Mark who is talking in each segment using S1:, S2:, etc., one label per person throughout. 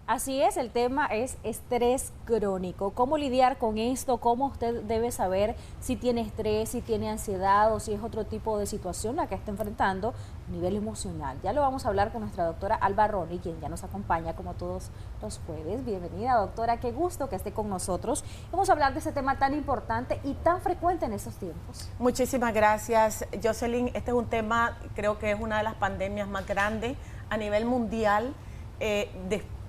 S1: Así es, el tema es estrés crónico. ¿Cómo lidiar con esto? ¿Cómo usted debe saber si tiene estrés, si tiene ansiedad o si es otro tipo de situación la que está enfrentando a nivel emocional? Ya lo vamos a hablar con nuestra doctora Alba Roni, quien ya nos acompaña como todos los jueves. Bienvenida, doctora, qué gusto que esté con nosotros. Vamos a hablar de este tema tan importante y tan frecuente en estos tiempos.
S2: Muchísimas gracias, Jocelyn. Este es un tema, creo que es una de las pandemias más grandes a nivel mundial,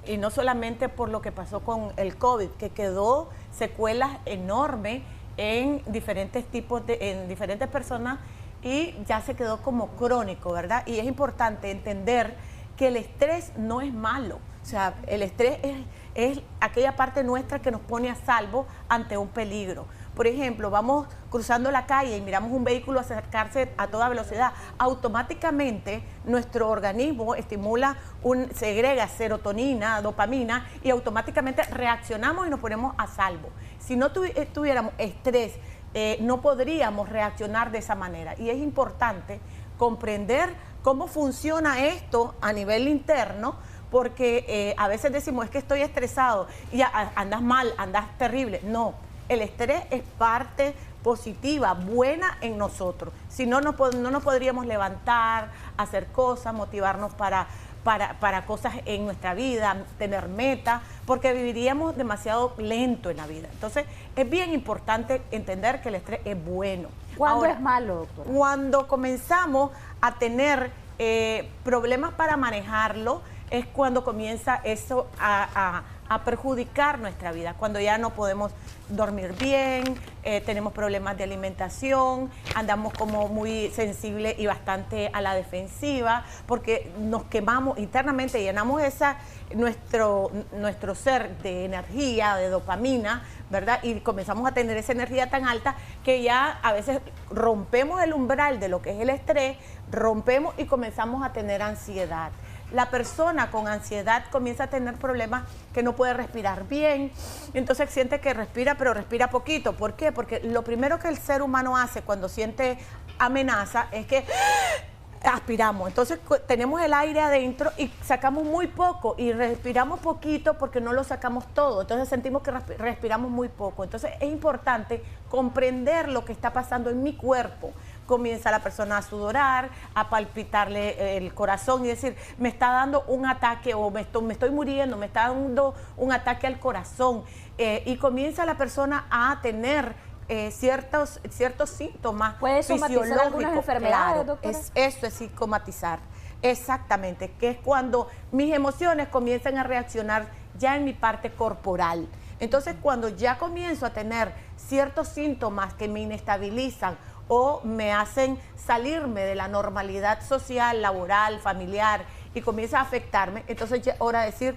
S2: y no solamente por lo que pasó con el COVID, que quedó secuelas enormes en diferentes en diferentes personas y ya se quedó como crónico, ¿verdad? Y es importante entender que el estrés no es malo. O sea, el estrés es aquella parte nuestra que nos pone a salvo ante un peligro. Por ejemplo, vamos cruzando la calle y miramos un vehículo acercarse a toda velocidad. Automáticamente nuestro organismo segrega serotonina, dopamina y automáticamente reaccionamos y nos ponemos a salvo. Si no tuviéramos estrés, no podríamos reaccionar de esa manera. Y es importante comprender cómo funciona esto a nivel interno, porque a veces decimos, es que estoy estresado y andas mal, andas terrible. No, el estrés es parte positiva, buena en nosotros. Si no, no nos podríamos levantar, hacer cosas, motivarnos para cosas en nuestra vida, tener metas, porque viviríamos demasiado lento en la vida. Entonces, es bien importante entender que el estrés es bueno.
S1: ¿Cuándo es malo, doctora?
S2: Cuando comenzamos a tener problemas para manejarlo, es cuando comienza eso a perjudicar nuestra vida, cuando ya no podemos dormir bien, tenemos problemas de alimentación, andamos como muy sensibles y bastante a la defensiva, porque nos quemamos internamente, llenamos nuestro ser de energía, de dopamina, ¿verdad? Y comenzamos a tener esa energía tan alta que ya a veces rompemos el umbral de lo que es el estrés, rompemos y comenzamos a tener ansiedad. La persona con ansiedad comienza a tener problemas que no puede respirar bien, entonces siente que respira, pero respira poquito. ¿Por qué? Porque lo primero que el ser humano hace cuando siente amenaza es que aspiramos. Entonces tenemos el aire adentro y sacamos muy poco y respiramos poquito porque no lo sacamos todo. Entonces sentimos que respiramos muy poco. Entonces es importante comprender lo que está pasando en mi cuerpo. Comienza la persona a sudorar, a palpitarle el corazón y decir, me está dando un ataque o me estoy muriendo, me está dando un ataque al corazón. Y comienza la persona a tener ciertos síntomas
S1: ¿Puede
S2: fisiológicos.
S1: somatizar algunas enfermedades,
S2: Claro,
S1: doctora?
S2: eso es psicomatizar. Exactamente, que es cuando mis emociones comienzan a reaccionar ya en mi parte corporal. Entonces, cuando ya comienzo a tener ciertos síntomas que me inestabilizan o me hacen salirme de la normalidad social, laboral, familiar y comienza a afectarme, entonces ya es hora de decir,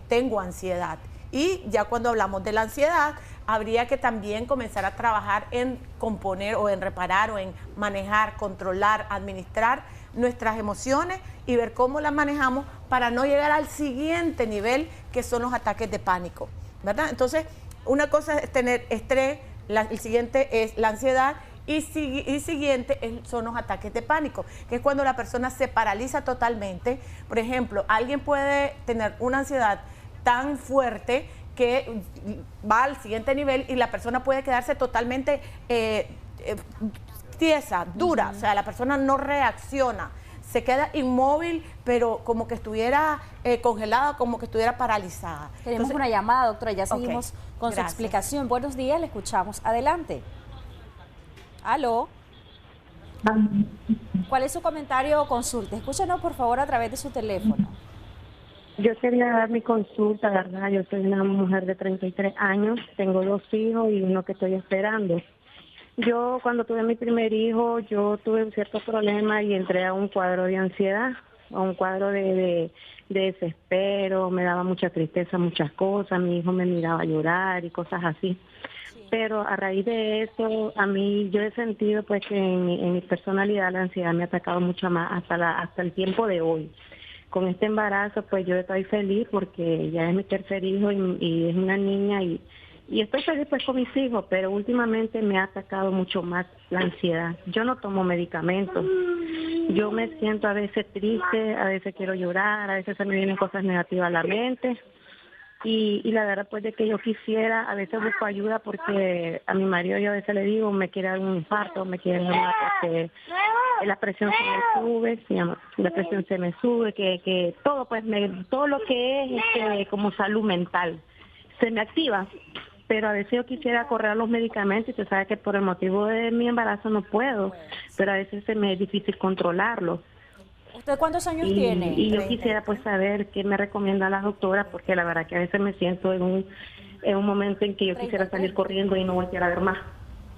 S2: tengo ansiedad. Y ya cuando hablamos de la ansiedad, habría que también comenzar a trabajar en componer o en reparar o en manejar, controlar, administrar nuestras emociones y ver cómo las manejamos para no llegar al siguiente nivel, que son los ataques de pánico, ¿verdad? Entonces, una cosa es tener estrés, el siguiente es la ansiedad y siguiente son los ataques de pánico, que es cuando la persona se paraliza totalmente. Por ejemplo, alguien puede tener una ansiedad tan fuerte que va al siguiente nivel y la persona puede quedarse totalmente tiesa, dura, o sea, la persona no reacciona, se queda inmóvil, pero como que estuviera congelada, como que estuviera paralizada.
S1: Tenemos una llamada, doctora, ya seguimos con su explicación. Buenos días, le escuchamos. Adelante. Aló. ¿Cuál es su comentario o consulta? Escúchanos, por favor, a través de su teléfono.
S3: Yo quería dar mi consulta, ¿verdad? Yo soy una mujer de 33 años, tengo 2 hijos y uno que estoy esperando. Yo cuando tuve mi primer hijo, yo tuve un cierto problema y entré a un cuadro de ansiedad, a un cuadro de desespero, me daba mucha tristeza, muchas cosas, mi hijo me miraba llorar y cosas así. Pero a raíz de eso, a mí yo he sentido pues que en mi personalidad la ansiedad me ha atacado mucho más hasta el tiempo de hoy. Con este embarazo pues yo estoy feliz porque ya es mi tercer hijo y es una niña y estoy feliz pues con mis hijos, pero últimamente me ha atacado mucho más la ansiedad. Yo no tomo medicamentos, yo me siento a veces triste, a veces quiero llorar, a veces se me vienen cosas negativas a la mente Y la verdad pues de que yo quisiera, a veces busco ayuda porque a mi marido yo a veces le digo, me quiere dar un infarto, me quiere dar porque la presión se me sube, la presión se me sube, que todo pues todo lo que es como salud mental se me activa. Pero a veces yo quisiera correr los medicamentos y usted sabe que por el motivo de mi embarazo no puedo, pero a veces se me es difícil controlarlo.
S1: ¿Usted cuántos años tiene?
S3: Y yo quisiera pues saber qué me recomienda la doctora, porque la verdad que a veces me siento en un momento en que yo quisiera salir corriendo y no voltear a ver más.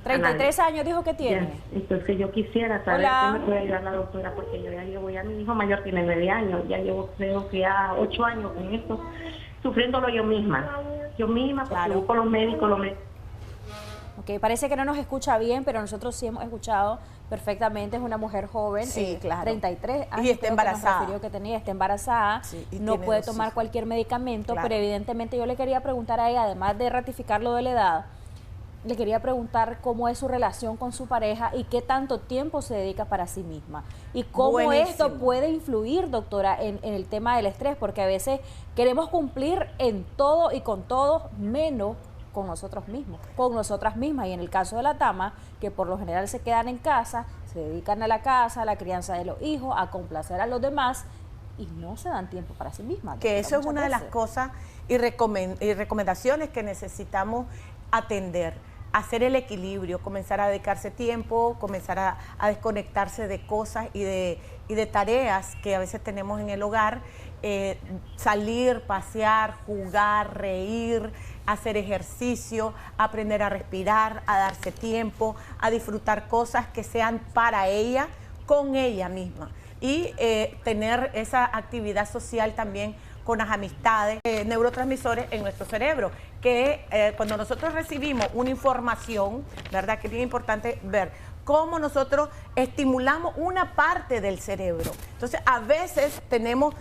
S1: 33 años dijo que tiene.
S3: Entonces yo quisiera saber
S1: Hola.
S3: qué me puede ayudar la doctora, porque yo ya llevo, mi hijo mayor tiene 9 años, ya llevo creo que ya 8 años con esto, sufriéndolo yo misma, porque busco los médicos,
S1: Ok, parece que no nos escucha bien, pero nosotros sí hemos escuchado perfectamente. Es una mujer joven,
S2: Sí, claro.
S1: 33 años.
S2: Y está embarazada.
S1: Que tenía, está embarazada,
S2: Sí, y
S1: no
S2: tiene
S1: puede
S2: 2
S1: tomar
S2: hijos.
S1: cualquier medicamento,
S2: Claro.
S1: pero evidentemente yo le quería preguntar a ella, además de ratificar lo de la edad, le quería preguntar cómo es su relación con su pareja y qué tanto tiempo se dedica para sí misma. Y cómo
S2: Buenísimo.
S1: esto puede influir, doctora, en el tema del estrés, porque a veces queremos cumplir en todo y con todos, menos con nosotros mismos, con nosotras mismas. Y en el caso de la dama, que por lo general se quedan en casa, se dedican a la casa, a la crianza de los hijos, a complacer a los demás y no se dan tiempo para sí mismas.
S2: Que
S1: doctora,
S2: eso es
S1: muchas
S2: una de las
S1: veces.
S2: cosas y recomendaciones que necesitamos atender. Hacer el equilibrio, comenzar a dedicarse tiempo, comenzar a desconectarse de cosas y de tareas que a veces tenemos en el hogar, salir, pasear, jugar, reír, hacer ejercicio, aprender a respirar, a darse tiempo, a disfrutar cosas que sean para ella, con ella misma. Y tener esa actividad social también con las amistades, neurotransmisores en nuestro cerebro, que cuando nosotros recibimos una información, ¿verdad? Que es bien importante ver cómo nosotros estimulamos una parte del cerebro. Entonces, a veces traemos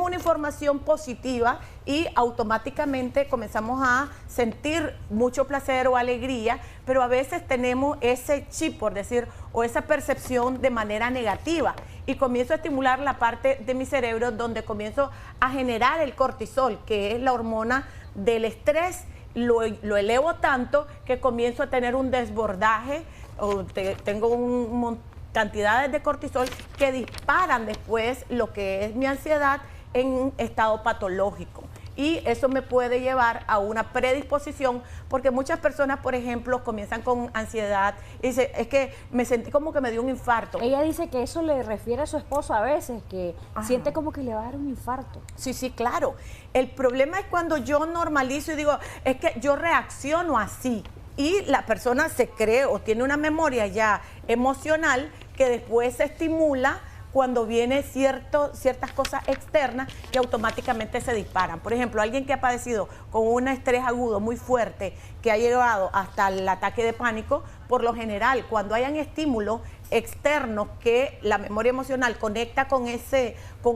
S2: una información positiva y automáticamente comenzamos a sentir mucho placer o alegría, pero a veces tenemos ese chip, por decir, o esa percepción de manera negativa. Y comienzo a estimular la parte de mi cerebro donde comienzo a generar el cortisol, que es la hormona del estrés. Lo elevo tanto que comienzo a tener un desbordaje, o tengo cantidades de cortisol que disparan después lo que es mi ansiedad en un estado patológico. Y eso me puede llevar a una predisposición, porque muchas personas, por ejemplo, comienzan con ansiedad y dicen, es que me sentí como que me dio un infarto.
S1: Ella dice que eso le refiere a su esposo a veces, que siente como que le va a dar un infarto.
S2: Sí, sí, claro. El problema es cuando yo normalizo y digo, es que yo reacciono así. Y la persona se cree o tiene una memoria ya emocional que después se estimula cuando viene ciertas cosas externas que automáticamente se disparan. Por ejemplo, alguien que ha padecido con un estrés agudo muy fuerte, que ha llegado hasta el ataque de pánico, por lo general, cuando hayan estímulos externos que la memoria emocional conecta con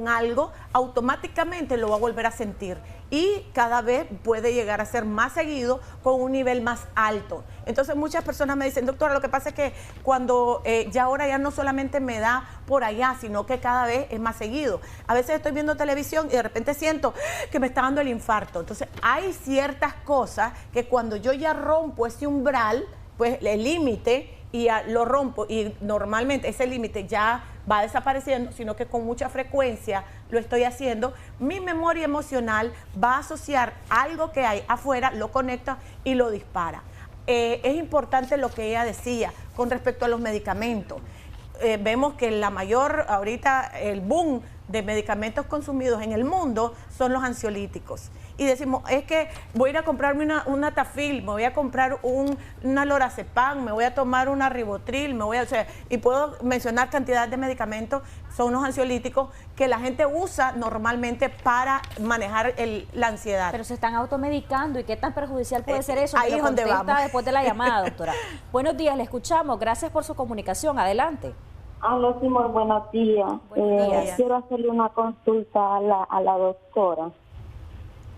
S2: algo, automáticamente lo va a volver a sentir. Y cada vez puede llegar a ser más seguido con un nivel más alto. Entonces muchas personas me dicen, doctora, lo que pasa es que cuando ahora ya no solamente me da por allá, sino que cada vez es más seguido. A veces estoy viendo televisión y de repente siento que me está dando el infarto. Entonces hay ciertas cosas que cuando yo ya rompo ese umbral, pues el límite, y lo rompo y normalmente ese límite ya va desapareciendo, sino que con mucha frecuencia lo estoy haciendo, mi memoria emocional va a asociar algo que hay afuera, lo conecta y lo dispara. Es importante lo que ella decía con respecto a los medicamentos. Vemos que ahorita el boom de medicamentos consumidos en el mundo son los ansiolíticos. Y decimos, es que voy a ir a comprarme una Tafil, me voy a comprar una lorazepam, me voy a tomar una ribotril, y puedo mencionar cantidad de medicamentos, son los ansiolíticos que la gente usa normalmente para manejar la ansiedad.
S1: Pero se están automedicando, ¿y qué tan perjudicial puede ser eso?
S2: Ahí es donde vamos.
S1: Después de la llamada, doctora. Buenos días, le escuchamos. Gracias por su comunicación. Adelante.
S4: Hola, sí, muy buenos días.
S1: Buenos días.
S4: Quiero hacerle una consulta a la doctora.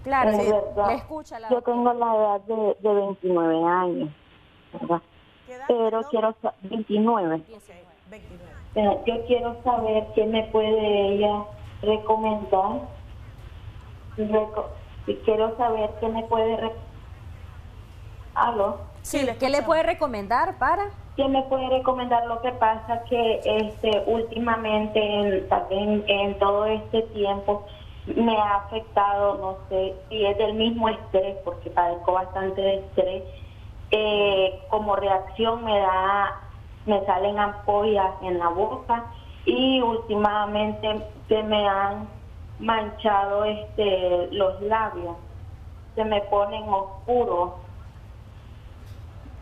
S1: Claro, sí,
S4: ¿verdad?
S1: le escucha la
S4: Yo tengo la edad de 29 años, ¿verdad?
S2: ¿Qué edad,
S4: Pero
S2: perdón?
S4: quiero 29.
S2: 29.
S4: Yo quiero saber qué me puede ella recomendar y quiero saber qué me puede... ¿Aló?
S1: Sí, ¿qué le puede recomendar para?
S4: ¿Qué me puede recomendar? Lo que pasa que últimamente, también en todo este tiempo, me ha afectado, no sé si es del mismo estrés, porque padezco bastante de estrés. Como reacción me salen ampollas en la boca y últimamente se me han manchado los labios, se me ponen oscuros.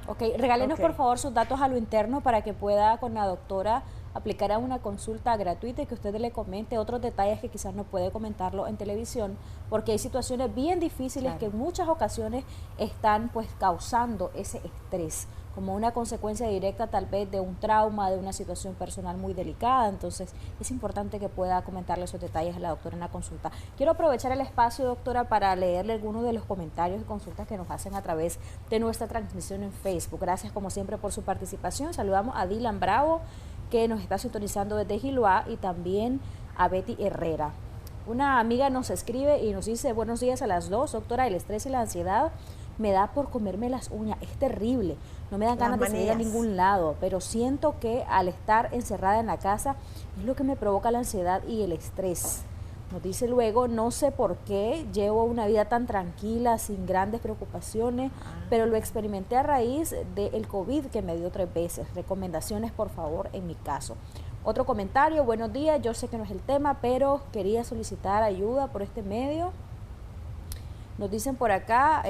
S1: Ok, regálenos por favor sus datos a lo interno para que pueda con la doctora aplicar a una consulta gratuita y que usted le comente otros detalles que quizás no puede comentarlo en televisión, porque hay situaciones bien difíciles que en muchas ocasiones están pues causando ese estrés como una consecuencia directa tal vez de un trauma, de una situación personal muy delicada. Entonces es importante que pueda comentarle esos detalles a la doctora en la consulta. Quiero aprovechar el espacio, doctora, para leerle algunos de los comentarios y consultas que nos hacen a través de nuestra transmisión en Facebook. Gracias como siempre por su participación. Saludamos a Dylan Bravo, que nos está sintonizando desde Giloá, y también a Betty Herrera. Una amiga nos escribe y nos dice: buenos días a las dos, doctora, el estrés y la ansiedad me da por comerme las uñas, es terrible, no me dan ganas de salir a ningún lado, pero siento que al estar encerrada en la casa es lo que me provoca la ansiedad y el estrés. Nos dice luego: no sé por qué llevo una vida tan tranquila, sin grandes preocupaciones, pero lo experimenté a raíz del COVID que me dio 3 veces. Recomendaciones, por favor, en mi caso. Otro comentario: buenos días, yo sé que no es el tema, pero quería solicitar ayuda por este medio. Nos dicen por acá,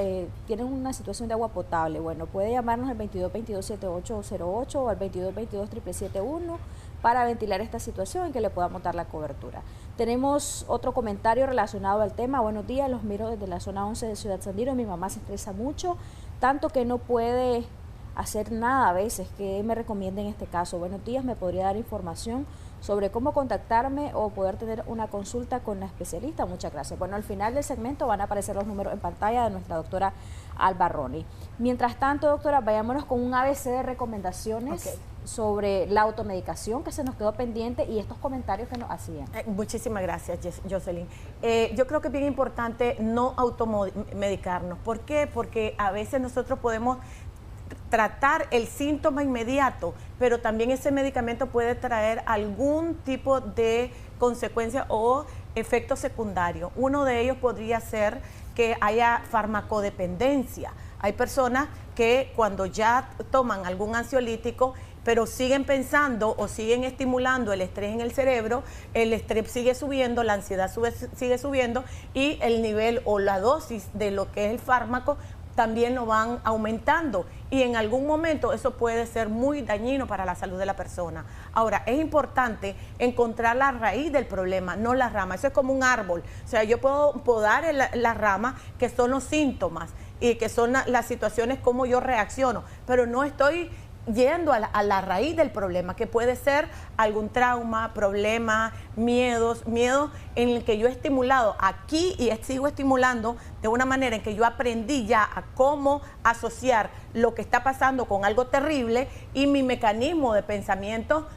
S1: tienen una situación de agua potable. Bueno, puede llamarnos al 2222-7808 o al 2222-7771 para ventilar esta situación y que le podamos dar la cobertura. Tenemos otro comentario relacionado al tema. Buenos días, los miro desde la zona 11 de Ciudad Sandino. Mi mamá se estresa mucho, tanto que no puede hacer nada a veces. ¿Qué me recomienda en este caso? Buenos días, ¿me podría dar información sobre cómo contactarme o poder tener una consulta con la especialista? Muchas gracias. Bueno, al final del segmento van a aparecer los números en pantalla de nuestra doctora Alba Roni. Mientras tanto, doctora, vayámonos con un ABC de recomendaciones sobre la automedicación que se nos quedó pendiente y estos comentarios que nos hacían.
S2: Muchísimas gracias, Jocelyn. Yo creo que es bien importante no automedicarnos. ¿Por qué? Porque a veces nosotros podemos tratar el síntoma inmediato, pero también ese medicamento puede traer algún tipo de consecuencia o efecto secundario. Uno de ellos podría ser que haya farmacodependencia. Hay personas que cuando ya toman algún ansiolítico, pero siguen pensando o siguen estimulando el estrés en el cerebro, el estrés sigue subiendo, la ansiedad sigue subiendo y el nivel o la dosis de lo que es el fármaco también lo van aumentando y en algún momento eso puede ser muy dañino para la salud de la persona. Ahora, es importante encontrar la raíz del problema, no la rama. Eso es como un árbol. O sea, yo puedo podar la rama, que son los síntomas y que son las situaciones como yo reacciono, pero no estoy yendo a la raíz del problema, que puede ser algún trauma, problema, miedo en el que yo he estimulado aquí y sigo estimulando de una manera en que yo aprendí ya a cómo asociar lo que está pasando con algo terrible y mi mecanismo de pensamiento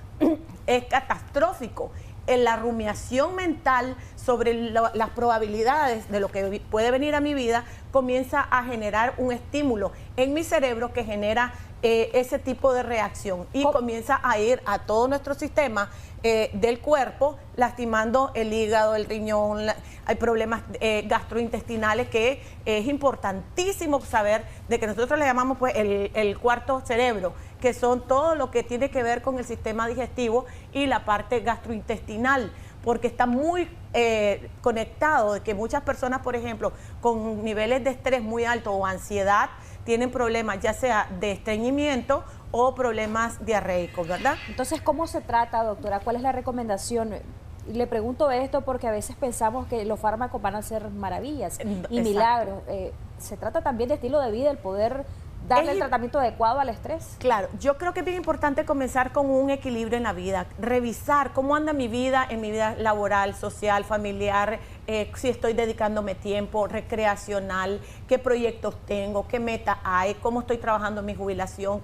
S2: es catastrófico. En la rumiación mental sobre las probabilidades de lo que puede venir a mi vida comienza a generar un estímulo en mi cerebro que genera ese tipo de reacción y comienza a ir a todo nuestro sistema del cuerpo, lastimando el hígado, el riñón. Hay problemas gastrointestinales que es importantísimo saber de que nosotros le llamamos pues el cuarto cerebro, que son todo lo que tiene que ver con el sistema digestivo y la parte gastrointestinal, porque está muy conectado, de que muchas personas, por ejemplo, con niveles de estrés muy altos o ansiedad, tienen problemas ya sea de estreñimiento o problemas diarreicos, ¿verdad?
S1: Entonces, ¿cómo se trata, doctora? ¿Cuál es la recomendación? Le pregunto esto porque a veces pensamos que los fármacos van a ser maravillas y milagros. Se trata también de estilo de vida, el poder darle el tratamiento adecuado al estrés.
S2: Claro, yo creo que es bien importante comenzar con un equilibrio en la vida, revisar cómo anda mi vida, en mi vida laboral, social, familiar, si estoy dedicándome tiempo, recreacional, qué proyectos tengo, qué meta hay, cómo estoy trabajando en mi jubilación.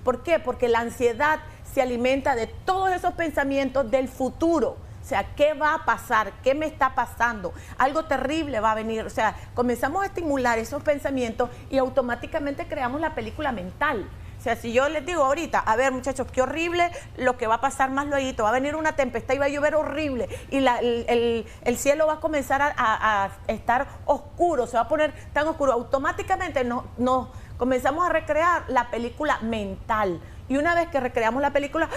S2: ¿Por qué? Porque la ansiedad se alimenta de todos esos pensamientos del futuro. sea, ¿qué va a pasar? ¿Qué me está pasando? Algo terrible va a venir. O sea, comenzamos a estimular esos pensamientos y automáticamente creamos la película mental. O sea, si yo les digo ahorita, a ver, muchachos, qué horrible lo que va a pasar más luego, va a venir una tempestad y va a llover horrible y el cielo va a comenzar a estar oscuro, se va a poner tan oscuro, automáticamente nos comenzamos a recrear la película mental. Y una vez que recreamos la película,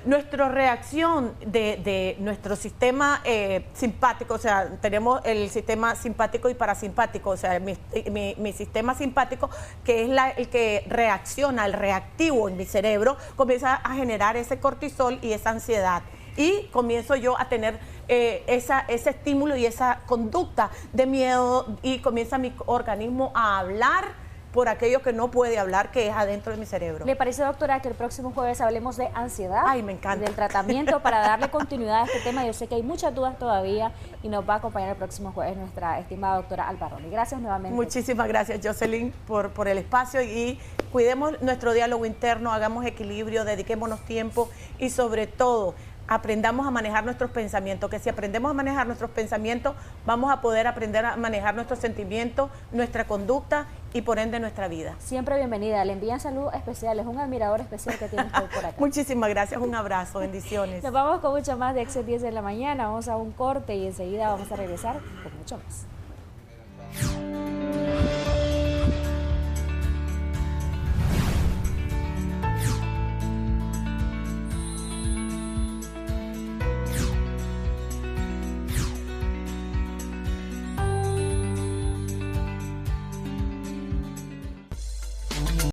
S2: nuestra reacción de nuestro sistema simpático, o sea, tenemos el sistema simpático y parasimpático, o sea, mi sistema simpático, que es el que reacciona, el reactivo en mi cerebro, comienza a generar ese cortisol y esa ansiedad. Y comienzo yo a tener ese estímulo y esa conducta de miedo y comienza mi organismo a hablar por aquello que no puede hablar, que es adentro de mi cerebro.
S1: ¿Le parece, doctora, que el próximo jueves hablemos de ansiedad?
S2: Ay, me encanta.
S1: Y del tratamiento para darle continuidad a este tema? Yo sé que hay muchas dudas todavía y nos va a acompañar el próximo jueves nuestra estimada doctora Albarroni. Gracias nuevamente.
S2: Muchísimas gracias, Jocelyn, por el espacio y cuidemos nuestro diálogo interno, hagamos equilibrio, dediquémonos tiempo y sobre todo aprendamos a manejar nuestros pensamientos, que si aprendemos a manejar nuestros pensamientos, vamos a poder aprender a manejar nuestros sentimientos, nuestra conducta y por ende nuestra vida.
S1: Siempre bienvenida, le envían saludos especiales, un admirador especial que tiene usted por acá.
S2: Muchísimas gracias, un abrazo, bendiciones.
S1: Nos vamos con mucho más de Exo 10 de la mañana, vamos a un corte y enseguida vamos a regresar con mucho más.